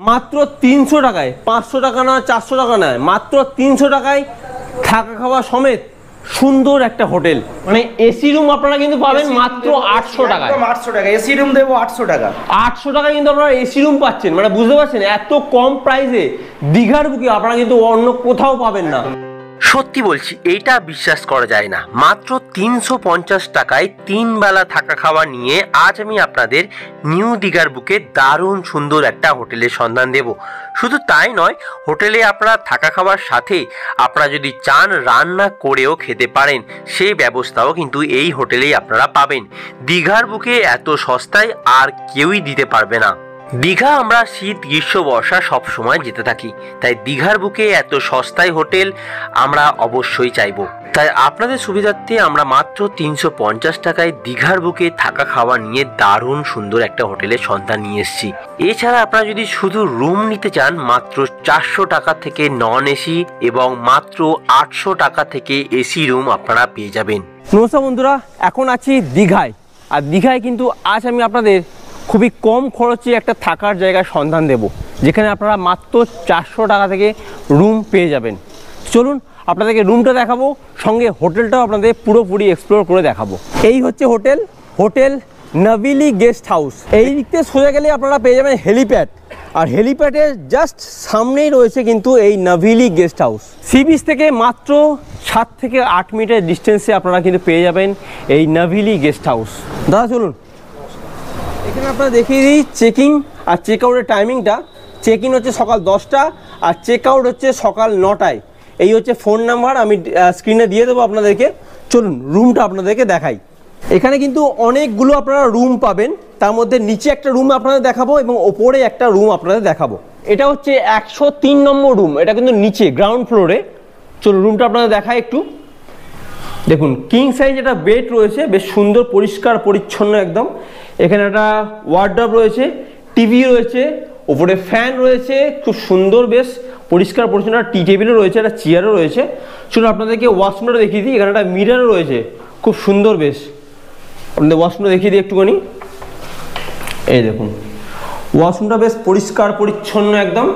মাত্র 300 টাকায়, 500 টাকা না 400 টাকা নয়, মাত্র 300 টাকায় থাকা খাওয়া সমেত সুন্দর একটা হোটেল। মানে এসি রুম আপনারা কিন্তু পাবেন মাত্র 800 টাকায়। 800 টাকা এসি রুম দেবো 800 টাকা। 800 টাকায় কিন্তু আপনারা এসি রুম পাচ্ছেন। মানে বুঝতে পারছেন এত কম প্রাইসে দীঘার বুকে আপনারা কিন্তু অন্য কোথাও পাবেন না। সত্যি বলছি, এইটা বিশ্বাস করা যায় না। মাত্র 350 টাকায় 3 বেলা থাকা খাওয়া নিয়ে আজ আমি আপনাদের নিউ দীঘার বুকে দারুণ সুন্দর একটা হোটেলের সন্ধান দেব। শুধু তাই নয়, হোটেলে আপনারা থাকা খাওয়ার সাথে আপনারা যদি চান রান্না করেও খেতে পারেন, সেই ব্যবস্থাও কিন্তু এই হোটেলেই আপনারা পাবেন। দীঘার বুকে এত সস্তায় আর কেউই দিতে পারবে না। দীঘা আমরা শীত গ্রীষ্ম বর্ষা সব সময় যেতে থাকি, তাই দীঘার বুকে এত সস্তায় হোটেল আমরা অবশ্যই চাইবো। তাই আপনাদের সুবিধার্থে আমরা মাত্র 350 টাকায় দীঘার বুকে থাকা খাওয়া নিয়ে দারুণ সুন্দর একটা হোটেলের সন্ধান নিয়ে এসেছি। এছাড়া আপনারা যদি শুধু রুম নিতে চান, মাত্র 400 টাকা থেকে নন এসি এবং মাত্র 800 টাকা থেকে এসি রুম আপনারা পেয়ে যাবেন। নমস্কার বন্ধুরা, এখন আছি দীঘায়। আর দীঘায় কিন্তু আজ আমি আপনাদের খুবই কম খরচে একটা থাকার জায়গার সন্ধান দেব, যেখানে আপনারা মাত্র 400 টাকা থেকে রুম পেয়ে যাবেন। চলুন আপনাদেরকে রুমটা দেখাবো, সঙ্গে হোটেলটাও আপনাদের পুরোপুরি এক্সপ্লোর করে দেখাবো। এই হচ্ছে হোটেল নাভিলি গেস্ট হাউস। এই দিক থেকে সোজা গেলে আপনারা পেয়ে যাবেন হেলিপ্যাড, আর হেলিপ্যাডের জাস্ট সামনেই রয়েছে কিন্তু এই নাভিলি গেস্ট হাউস। সি বিচ থেকে মাত্র 7 থেকে 8 মিনিটের ডিস্টেন্সে আপনারা কিন্তু পেয়ে যাবেন এই নাভিলি গেস্ট হাউস। দাদা চলুন, এখানে আপনারা দেখিয়ে দিই চেকিং আর চেক আউটের টাইমিংটা। চেক ইন হচ্ছে সকাল 10টা আর চেক আউট হচ্ছে সকাল 9টায়। এই হচ্ছে ফোন নাম্বার, আমি স্ক্রিনে দিয়ে দেবো আপনাদেরকে। চলুন রুমটা আপনাদেরকে দেখাই। এখানে কিন্তু অনেকগুলো আপনারা রুম পাবেন, তার মধ্যে নিচে একটা রুম আপনাদের দেখাবো এবং ওপরে একটা রুম আপনাদের দেখাবো। এটা হচ্ছে 103 নম্বর রুম, এটা কিন্তু নিচে গ্রাউন্ড ফ্লোরে। চলুন রুমটা আপনাদের দেখাই একটু। দেখুন কিং সাইজ একটা বেড রয়েছে, বেশ সুন্দর পরিষ্কার পরিচ্ছন্ন একদম। এখানে একটা ওয়ার্ডরোব রয়েছে, টিভি রয়েছে, ওপরে ফ্যান রয়েছে, খুব সুন্দর বেশ পরিষ্কার পরিচ্ছন্ন। টি টেবিলও রয়েছে, একটা চেয়ারও রয়েছে। চলুন আপনাদেরকে ওয়াশরুমটা দেখিয়ে দিই। এখানে একটা মিররও রয়েছে, খুব সুন্দর বেশ। আপনাদের ওয়াশরুমটা দেখিয়ে দিই একটুখানি। এই দেখুন ওয়াশরুমটা বেশ পরিষ্কার পরিচ্ছন্ন একদম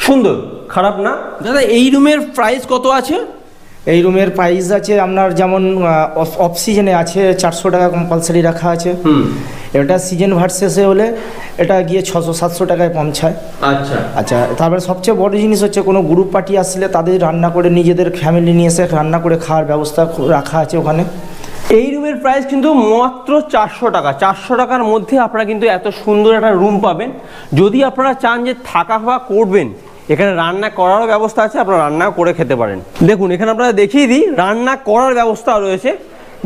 সুন্দর, খারাপ না। দাদা এই রুমের প্রাইস কত আছে? এই রুমের প্রাইস আছে আপনার যেমন অফ সিজনে আছে 400 টাকা কম্পালসারি রাখা আছে। এটা সিজন ভার্সেসে হলে এটা গিয়ে 600-700 টাকায় পৌঁছায়। আচ্ছা তারপরে সবচেয়ে বড় জিনিস হচ্ছে কোনো গ্রুপ পার্টি আসলে তাদের রান্না করে নিজেদের ফ্যামিলি নিয়ে এসে রান্না করে খাওয়ার ব্যবস্থা রাখা আছে ওখানে। এই রুমের প্রাইস কিন্তু মাত্র 400 টাকা। 400 টাকার মধ্যে আপনারা কিন্তু এত সুন্দর একটা রুম পাবেন। যদি আপনারা চান যে থাকা খাওয়া করবেন, এখানে রান্না করারও ব্যবস্থা আছে, আপনারা রান্না করে খেতে পারেন। দেখুন এখানে আপনারা দেখিয়ে দিই, রান্না করার ব্যবস্থা রয়েছে।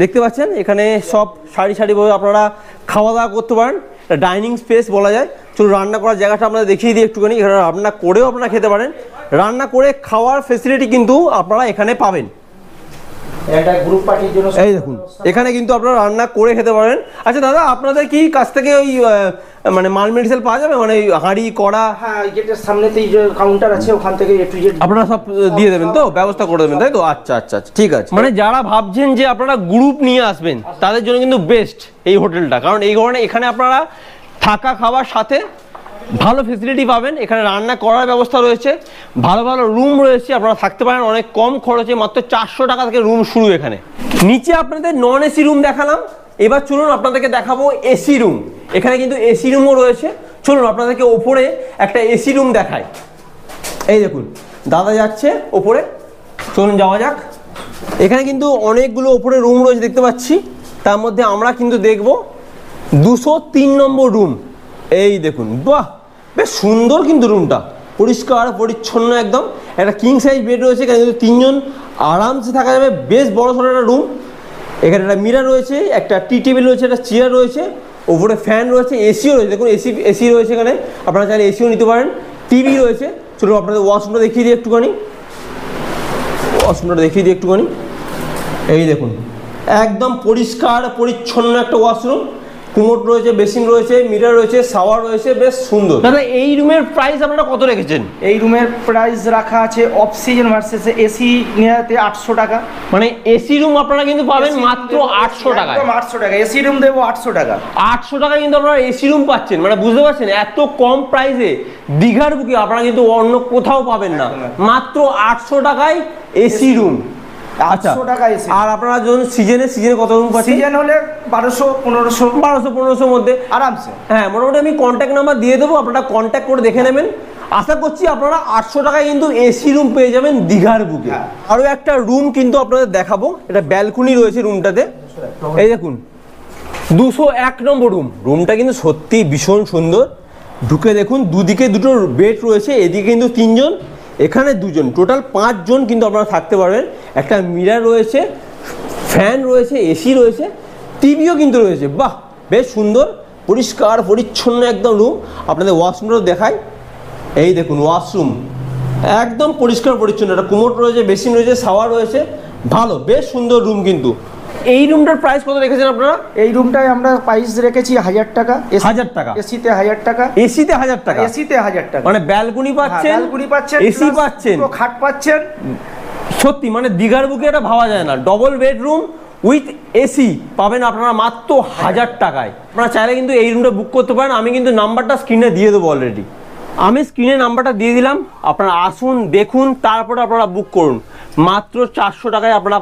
দেখতে পাচ্ছেন এখানে সব সারি সারিভাবে আপনারা খাওয়া দাওয়া করতে পারেন। ডাইনিং স্পেস বলা যায়। চলুন রান্না করার জায়গাটা আপনারা দেখিয়ে দিই একটুখানি। এখানে রান্না করেও আপনারা খেতে পারেন। রান্না করে খাওয়ার ফেসিলিটি কিন্তু আপনারা এখানে পাবেন। এটা গ্রুপ পার্টির জন্য এই দেখুন এখানে কিন্তু আপনারা রান্না করে খেতে পারেন। আচ্ছা দাদা আপনাদের কি কাছ থেকে ওই মানে মাল মেটেরিয়াল পাওয়া যাবে, মানে হাঁড়ি কড়া? হ্যাঁ গেটের সামনেতেই যে কাউন্টার আছে ওখান থেকে এ টু জেড আপনারা সব দিয়ে দেবেন তো, ব্যবস্থা করে দেবেন তাই তো? আচ্ছা আচ্ছা আচ্ছা ঠিক আছে। মানে যারা ভাবছেন যে আপনারা গ্রুপ নিয়ে আসবেন তাদের জন্য কিন্তু বেস্ট এই হোটেলটা, কারণ এই ধরনের এখানে আপনারা থাকা খাওয়ার সাথে ভালো ফেসিলিটি পাবেন। এখানে রান্না করার ব্যবস্থা রয়েছে, ভালো ভালো রুম রয়েছে, আপনারা থাকতে পারেন অনেক কম খরচে। মাত্র 400 টাকা থেকে রুম শুরু এখানে। নিচে আপনাদের নন এসি রুম দেখালাম, এবার চলুন আপনাদেরকে দেখাবো এসি রুম। এখানে কিন্তু এসি রুমও রয়েছে। চলুন আপনাদেরকে ওপরে একটা এসি রুম দেখাই। এই দেখুন দাদা যাচ্ছে ওপরে, চলুন যাওয়া যাক। এখানে কিন্তু অনেকগুলো ওপরে রুম রয়েছে দেখতে পাচ্ছি, তার মধ্যে আমরা কিন্তু দেখব 203 নম্বর রুম। এই দেখুন বাহ, বেশ সুন্দর কিন্তু রুমটা, পরিষ্কার পরিচ্ছন্ন একদম। একটা কিং সাইজ বেড রয়েছে, এখানে কিন্তু 3 জন আরামসে থাকা যাবে। বেশ বড় সড়ো একটা রুম। এখানে একটা মিরর রয়েছে, একটা টি টেবিল রয়েছে, একটা চেয়ার রয়েছে, ওপরে ফ্যান রয়েছে, এসিও রয়েছে। দেখুন এসি রয়েছে এখানে, আপনারা চাইলে এসিও নিতে পারেন। টিভি রয়েছে। চলুন আপনাদের ওয়াশরুমটা দেখিয়ে দিই একটুখানি। এই দেখুন একদম পরিষ্কার পরিচ্ছন্ন একটা ওয়াশরুম, কুমোট রয়েছে, বেসিন রয়েছে, মিরার রয়েছে, শাওয়ার রয়েছে, বেশ সুন্দর। দাদা এই রুমের প্রাইস আপনারা কত রেখেছেন? এই রুমের প্রাইস রাখা আছে অফ সিজন ভার্সেস এসি নেওয়াতে 800 টাকা। মানে এসি রুম আপনারা কিন্তু পাবেন মাত্র 800 টাকায়। একদম 800 টাকা এসি রুম দেবো 800 টাকা। 800 টাকায় কিন্তু আপনারা এসি রুম পাচ্ছেন, মানে বুঝতে পারছেন এত কম প্রাইসে দীঘার বুকে আপনারা কিন্তু অন্য কোথাও পাবেন না, মাত্র 800 টাকায় এসি রুম। আচ্ছা 800 টাকা এসি। আর আপনারা যখন সিজনে কত রুম পাচ্ছেন? সিজন হলে 1200-1500 মধ্যে আরামসে। হ্যাঁ, মোটামুটি আমি কন্ট্যাক্ট নাম্বার দিয়ে দেবো, আপনারা কন্ট্যাক্ট করে দেখে নেবেন। আশা করছি আপনারা 800 টাকায় কিন্তু এসি রুম পেয়ে যাবেন দীঘার বুকে। আরও একটা রুম কিন্তু আপনাদের দেখাবো, এটা ব্যালকনি রয়েছে রুমটাতে। এই দেখুন 201 নম্বর রুম। রুমটা কিন্তু সত্যি ভীষণ সুন্দর। ঢুকে দেখুন দুদিকে দুটো বেড রয়েছে, এদিকে কিন্তু 3 জন, এখানে 2 জন, টোটাল 5 জন কিন্তু আপনারা থাকতে পারবেন। একটা মিরার রয়েছে, ফ্যান রয়েছে, এসি রয়েছে, টিভিও কিন্তু রয়েছে। বাহ, বেশ সুন্দর, পরিষ্কার পরিচ্ছন্ন একদম রুম। আপনাদের ওয়াশরুমটাও দেখায়। এই দেখুন ওয়াশরুম একদম পরিষ্কার পরিচ্ছন্ন, একটা কুমোট রয়েছে, বেসিন রয়েছে, শাওয়ার রয়েছে, ভালো বেশ সুন্দর রুম। কিন্তু এই রুমটার প্রাইস কত রেখেছেন আপনারা? এই রুমটায় আমরা প্রাইস রেখেছি 1000 টাকা। 1000 টাকা এসিতে 1000 টাকা। এসিতে 1000 টাকা? এসিতে 1000 টাকা, মানে ব্যালকনি পাচ্ছেন, ব্যালকনি পাচ্ছেন, এসি পাচ্ছেন, পুরো খাট পাচ্ছেন। সত্যি মানে দীঘার বুকে এটা ভাবা যায় না। ডবল বেডরুম উইথ এসি পাবেন আপনারা মাত্র 1000 টাকায়। আপনারা চাইলে কিন্তু এই রুমটা বুক করতে পারেন। আমি কিন্তু নাম্বারটা স্ক্রিনে দিয়ে দেবো অলরেডি। আমি স্ক্রিনে নাম্বারটা দিয়ে দিলাম, আপনারা আসুন, দেখুন, তারপরে আপনারা বুক করুন। মাত্র 400 টাকায় আপনারা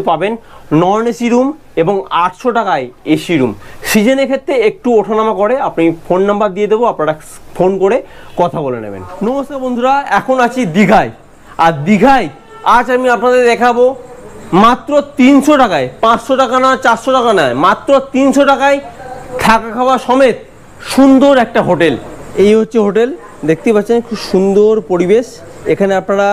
পাবেন নন এসি রুম এবং 800 টাকায় এসি রুম। সিজনের ক্ষেত্রে একটু ওঠানামা করে, আপনি ফোন নাম্বার দিয়ে দেবো, আপনারা ফোন করে কথা বলে নেবেন। নমস্কার বন্ধুরা, এখন আছি দীঘায়। আর দীঘায় আজ আমি আপনাদের দেখাবো মাত্র 300 টাকায়, 500 টাকা না, 400 টাকা নয়, মাত্র 300 টাকায় থাকা খাওয়া সমেত সুন্দর একটা হোটেল। এই হচ্ছে হোটেল, দেখতে পাচ্ছেন খুব সুন্দর পরিবেশ। এখানে আপনারা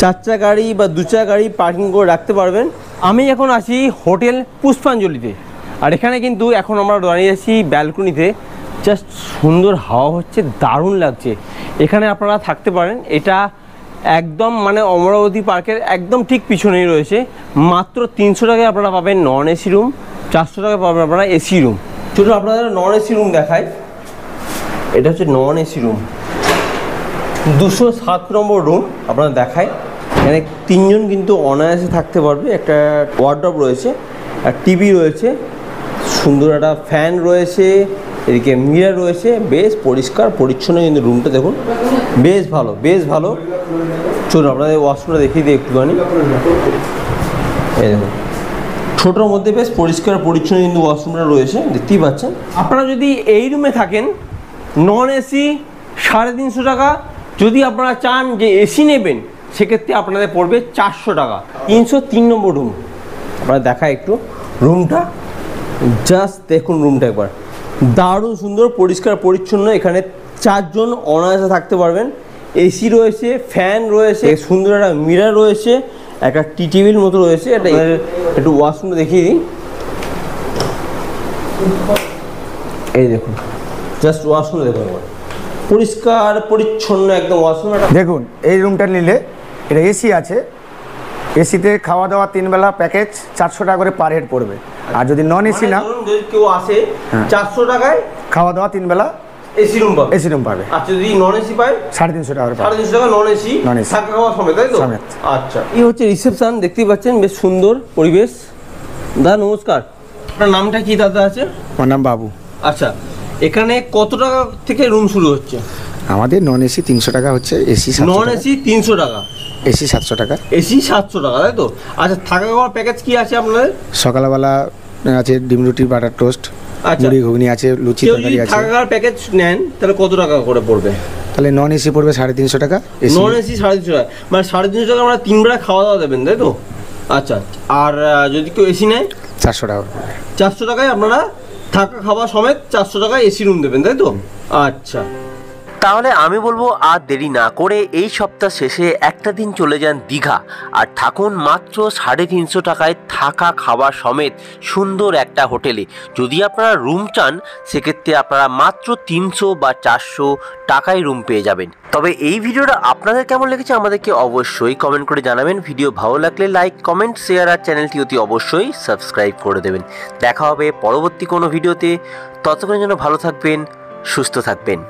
4 চাকা গাড়ি বা 2 চাকা গাড়ি পার্কিং করে রাখতে পারবেন। আমি এখন আছি হোটেল পুষ্পাঞ্জলিতে, আর এখানে কিন্তু এখন আমরা দাঁড়িয়ে আছি ব্যালকনিতে। জাস্ট সুন্দর হাওয়া হচ্ছে, দারুণ লাগছে। এখানে আপনারা থাকতে পারেন। এটা একদম মানে অমরাবতী পার্কের একদম ঠিক পিছনেই রয়েছে। মাত্র 300 টাকায় আপনারা পাবেন নন এসি রুম, 400 টাকায় পাবেন আপনারা এসি রুম। চলুন আপনাদের নন এসি রুম দেখায়। এটা হচ্ছে নন এসি রুম, 207 নম্বর রুম আপনারা দেখায়। এখানে 3 জন কিন্তু অনায়াসে থাকতে পারবে। একটা ওয়ার্ডরোব রয়েছে, আর টিভি রয়েছে, সুন্দর একটা ফ্যান রয়েছে, এদিকে মিরার রয়েছে, বেশ পরিষ্কার পরিচ্ছন্ন কিন্তু রুমটা দেখুন, বেশ ভালো, বেশ ভালো। চলুন আপনাদের ওয়াশরুমটা দেখিয়ে দিই একটুখানি। এই দেখুন ছোটোর মধ্যে বেশ পরিষ্কার পরিচ্ছন্ন কিন্তু ওয়াশরুমটা রয়েছে, দেখতেই পাচ্ছেন। আপনারা যদি এই রুমে থাকেন নন এসি 350 টাকা, যদি আপনারা চান যে এসি নেবেন সেক্ষেত্রে আপনাদের পড়বে 400 টাকা। 303 নম্বর রুম আপনারা দেখায় একটু রুমটা, জাস্ট দেখুন রুমটা একবার, দারুণ সুন্দর পরিষ্কার পরিচ্ছন্ন। এখানে 4 জন অনায়াসে থাকতে পারবেন। এসি রয়েছে, ফ্যান রয়েছে, সুন্দর একটা মিরার রয়েছে, একটা টিভির মতো রয়েছে। এটা একটু ওয়াশরুমটা দেখিয়ে দিই। এই দেখুন জাস্ট ওয়াশরুম দেখুন, পরিষ্কার পরিচ্ছন্ন একদম ওয়াশরুম। দেখুন এই রুমটা নিলে এটা এসি আছে, এসিতে খাওয়া দাওয়া 3 বেলা প্যাকেজ 400 টাকা করে পার হেড পড়বে। আর যদি নন এসি না, যদি কেউ আসে 400 টাকায় খাওয়া দাওয়া 3 বেলা এসি রুম পাবে, এসি রুম পাবে। আচ্ছা যদি নন এসি পায় 350 টাকা করে পাবে। 350 টাকা নন এসি, থাকা খাওয়া সমেত, তাই তো? আচ্ছা, এই হচ্ছে রিসেপশন, দেখতেই পাচ্ছেন বেশ সুন্দর পরিবেশ। দাদা নমস্কার, আপনার নামটা কি দাদা আছে? আমার নাম বাবু। আচ্ছা, এখানে কত টাকা থেকে রুম শুরু হচ্ছে? আমাদের নন এসি 300 টাকা হচ্ছে, এসি নন এসি 300 টাকা, এসি 700 টাকা, এসি 700 টাকা, তাই তো? আচ্ছা, থাকা খাওয়ার প্যাকেজ কি আছে আপনাদের? সকালবেলা আছে ডিম রুটি, বাটার টোস্ট, আচ্ছা মুড়ি ঘুগনি আছে, লুচি তরকারি আছে। থাকা খাওয়ার প্যাকেজ নেন তাহলে কত টাকা করে পড়বে? তাহলে নন এসি পড়বে 350 টাকা, নন এসি 350 টাকা, মানে 350 টাকা আমরা 3 বেলা খাওয়া দাওয়া দেবেন, তাই তো? আচ্ছা, আর যদি কেউ এসি নেয় 400 টাকা, 400 টাকায় আপনারা থাকা খাওয়া সমেত 400 টাকায় এসি রুম দেবেন, তাই তো? আচ্ছা, তাহলে আমি বলবো আর দেরি না করে এই সপ্তাহ শেষে একটা দিন চলে যান দীঘা আর থাকুন মাত্র 350 টাকায় থাকা খাওয়া সমেত সুন্দর একটা হোটেলে। যদি আপনারা রুম চান সেক্ষেত্রে আপনারা মাত্র 300 বা 400 টাকায় রুম পেয়ে যাবেন। তবে এই ভিডিওটা আপনাদের কেমন লেগেছে আমাদেরকে অবশ্যই কমেন্ট করে জানাবেন। ভিডিও ভালো লাগলে লাইক, কমেন্ট, শেয়ার আর চ্যানেলটি অতি অবশ্যই সাবস্ক্রাইব করে দেবেন। দেখা হবে পরবর্তী কোনো ভিডিওতে। ততক্ষণের জন্য ভালো থাকবেন, সুস্থ থাকবেন।